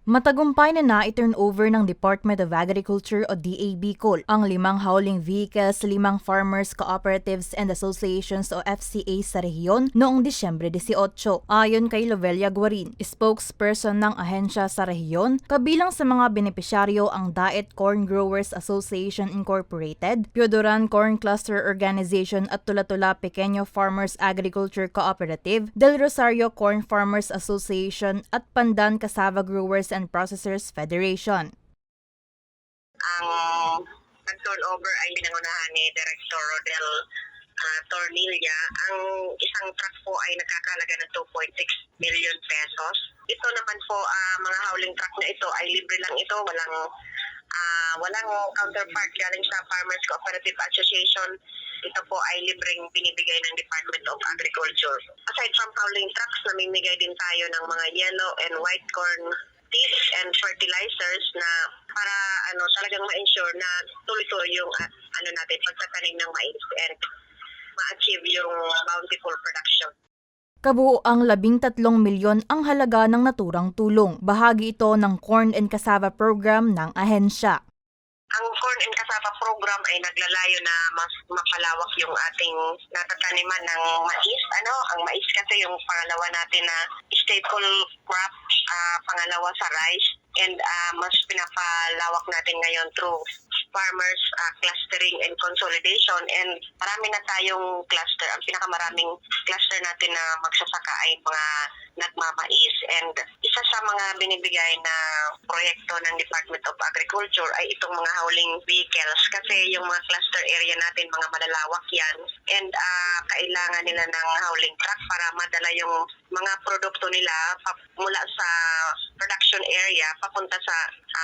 Matagumpay na i-turn over ng Department of Agriculture o DA Bicol ang 5 hauling vehicles sa 5 farmers cooperatives and associations o FCA sa rehiyon noong Disyembre 18. Ayon kay Lovelia Guarin, spokesperson ng ahensya sa rehiyon, kabilang sa mga benepisyaryo ang Daet Corn Growers Association Incorporated, Piodoran Corn Cluster Organization at Tula-Tula Pequeño Farmers Agriculture Cooperative, Del Rosario Corn Farmers Association at Pandan Cassava Growers and Processors Federation. Ang nag-turnover ay pinangunahan ni Director Rodel Tornilla. Ang isang truck po ay nagkakalaga ng 2.6 million pesos. Ito naman po, mga hauling truck na ito ay libre lang ito. Walang counterpart galing sa Farmers Cooperative Association. Ito po ay libreng binibigay ng Department of Agriculture. Aside from hauling trucks, namimigay din tayo ng mga yellow and white corn seeds and fertilizers na para talagang ma-ensure na tuloy-tuloy yung natin pagtatanim ng mais and ma-achieve yung bountiful production. Kabuo ang 13 milyon ang halaga ng naturang tulong. Bahagi ito ng Corn and Cassava Program ng ahensya. Ang Corn and Cassava Program ay naglalayo na mas mapalawak yung ating natataniman ng mais. Ang mais kasi yung pangalawa natin na staple crop, pangalawa sa rice, and mas pinapalawak natin ngayon through farmers clustering and consolidation, and marami na tayong cluster. Ang pinakamaraming cluster natin na magsasaka ay mga nagmamais, and isa sa mga binibigay na proyekto ng Department of Agriculture ay itong mga hauling vehicles kasi yung mga cluster area natin mga malalawak yan, and kailangan nila ng hauling truck para madala yung mga produkto nila mula sa production area papunta sa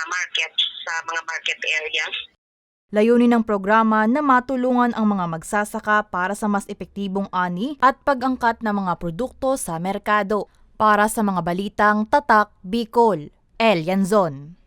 market, sa mga market areas. Layunin ng programa na matulungan ang mga magsasaka para sa mas epektibong ani at pag-angkat ng mga produkto sa merkado. Para sa mga balitang Tatak Bicol, El Yanzon.